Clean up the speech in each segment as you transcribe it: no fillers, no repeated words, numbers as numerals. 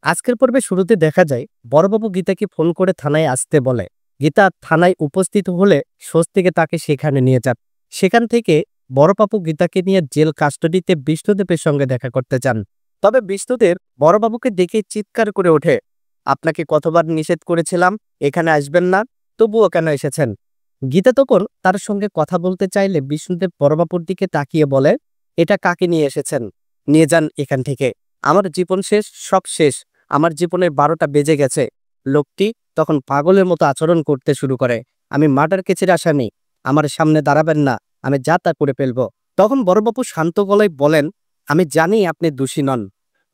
আজকের পর্বে শুরুতে দেখা যায় বড়বাবু গীতাকে ফোন করে থানায় আসতে বলে। গীতা থানায় উপস্থিত হলে স্বস্তিকে তাকে সেখানে নিয়ে যান। সেখান থেকে বড়বাবু গীতাকে নিয়ে জেল কাস্টডিতে বিষ্ণুদেবের সঙ্গে দেখা করতে চান। তবে বিষ্ণুদেব বড়বাবুকে দেখে চিৎকার করে ওঠে, আপনাকে কতবার নিষেধ করেছিলাম এখানে আসবেন না, তবুও কেন এসেছেন? গীতা তখন তার সঙ্গে কথা বলতে চাইলে বিষ্ণুদেব বড়বাবুর দিকে তাকিয়ে বলে, এটা কাকে নিয়ে এসেছেন? নিয়ে যান এখান থেকে, আমার জীবন শেষ, সব শেষ, আমার জীবনের 12টা বেজে গেছে। লোকটি তখন পাগলের মতো আচরণ করতে শুরু করে, আমি মার্ডার কেসের আসামি, আমার সামনে দাঁড়াবেন না, আমি যা তা করে ফেলবো। তখন বড়বাবু শান্ত গলায় বলেন, আমি জানি আপনি দোষী নন।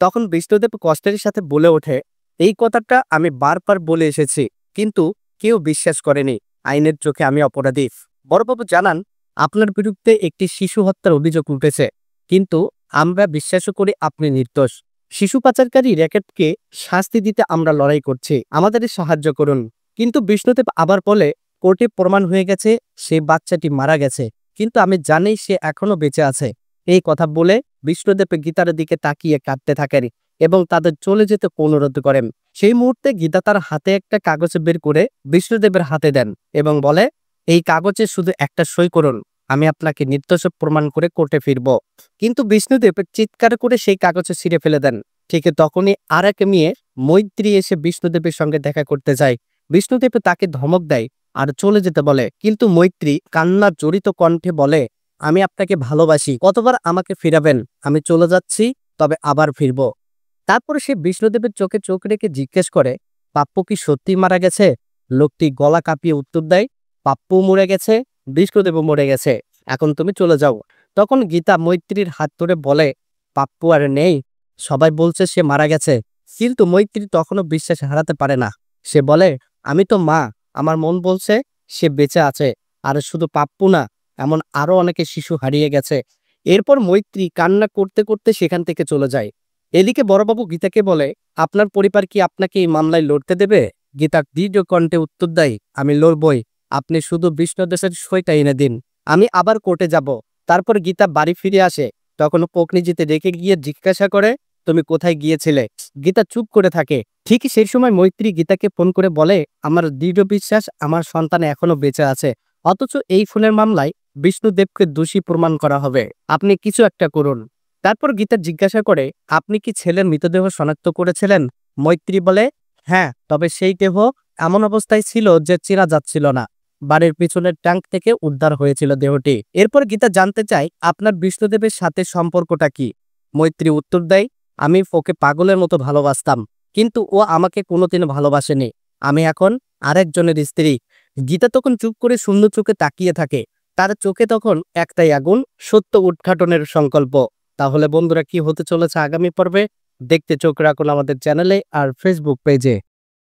তখন বিষ্ণুদেব কষ্টের সাথে বলে ওঠে, এই কথাটা আমি বারবার বলে এসেছি, কিন্তু কেউ বিশ্বাস করেনি। আইনের চোখে আমি অপরাধী। বড়বাবু জানান, আপনার বিরুদ্ধে একটি শিশু হত্যার অভিযোগ উঠেছে, কিন্তু আমরা বিশ্বাসও করি আপনি নির্দোষ। শিশু পাচারকারী র্যাকেটকে শাস্তি দিতে আমরা লড়াই করছি, আমাদের সাহায্য করুন। কিন্তু বিষ্ণুদেব আবার বলে, কোর্টে প্রমাণ হয়ে গেছে সেই বাচ্চাটি মারা গেছে, কিন্তু আমি জানি সে এখনো বেঁচে আছে। এই কথা বলে বিষ্ণুদেব গীতার দিকে তাকিয়ে কাঁদতে থাকেন এবং তাদের চলে যেতে অনুরোধ করেন। সেই মুহূর্তে গীতা তার হাতে একটা কাগজ বের করে বিষ্ণুদেবের হাতে দেন এবং বলে, এই কাগজে শুধু একটা সই করুন, আমি আপনাকে নির্দোষ প্রমাণ করে কোর্টে ফিরব। কিন্তু বিষ্ণুদেব চিৎকার করে সেই কাগজে ছিঁড়ে ফেলে দেন। ঠিক তখনই আর এক মেয়ে মৈত্রী এসে বিষ্ণুদেবের সঙ্গে দেখা করতে যায়। বিষ্ণুদেব তাকে ধমক দেয় আর চলে যেতে বলে, কিন্তু মৈত্রী কান্না জড়িত কণ্ঠে বলে, আমি আপনাকে ভালোবাসি, কতবার আমাকে ফিরাবেন? আমি চলে যাচ্ছি, তবে আবার ফিরব। তারপরে সে বিষ্ণুদেবের চোখে চোখ রেখে জিজ্ঞেস করে, পাপ্পু কি সত্যি মারা গেছে? লোকটি গলা কাঁপিয়ে উত্তর দেয়, পাপ্পু মরে গেছে, বিষ্ণুদেবও মরে গেছে, এখন তুমি চলে যাও। তখন গীতা মৈত্রীর হাত ধরে বলে, পাপ্পু আর নেই, সবাই বলছে সে মারা গেছে। কিন্তু মৈত্রী তখনও বিশ্বাস হারাতে পারে না। সে বলে, আমি তো মা, আমার মন বলছে সে বেঁচে আছে। আর শুধু পাপ্পু না, এমন আরো অনেকে শিশু হারিয়ে গেছে। এরপর মৈত্রী কান্না করতে করতে সেখান থেকে চলে যায়। এদিকে বড়বাবু গীতাকে বলে, আপনার পরিবার কি আপনাকে এই মামলায় লড়তে দেবে? গীতা দৃঢ় কণ্ঠে উত্তর দেয়, আমি লড়বই, আপনি শুধু বিষ্ণুদেশের সইটা এনে দিন, আমি আবার কোর্টে যাব। তারপর গীতা বাড়ি ফিরে আসে। তখন পকনিজিতে রেখে গিয়ে জিজ্ঞাসা করে, তুমি কোথায় গিয়েছিলে? গীতা চুপ করে থাকে। ঠিক সেই সময় মৈত্রী গীতাকে ফোন করে বলে, আমার দৃঢ় বিশ্বাস আমার সন্তান এখনো বেঁচে আছে, অথচ এই খুনের মামলায় বিষ্ণুদেবকে দোষী প্রমাণ করা হবে, আপনি কিছু একটা করুন। তারপর গীতা জিজ্ঞাসা করে, আপনি কি ছেলের মৃতদেহ শনাক্ত করেছিলেন? মৈত্রী বলে, হ্যাঁ, তবে সেই দেহ এমন অবস্থায় ছিল যে চেনা যাচ্ছিল না, বাড়ির পিছনের ট্যাঙ্ক থেকে উদ্ধার হয়েছিল দেহটি। এরপর গীতা জানতে চায়, আপনার বিষ্ণুদেবের সাথে সম্পর্কটা কি? মৈত্রী উত্তর দেয়, আমি ওকে পাগলের মতো ভালোবাসতাম, কিন্তু ও আমাকে কোনোদিন ভালোবাসেনি, আমি এখন আরেকজনের স্ত্রী। গীতা তখন চুপ করে শূন্য চোখে তাকিয়ে থাকে। তার চোখে তখন একটাই আগুন, সত্য উদ্ঘাটনের সংকল্প। তাহলে বন্ধুরা, কি হতে চলেছে আগামী পর্বে দেখতে চোখ রাখুন আমাদের চ্যানেলে আর ফেসবুক পেজে।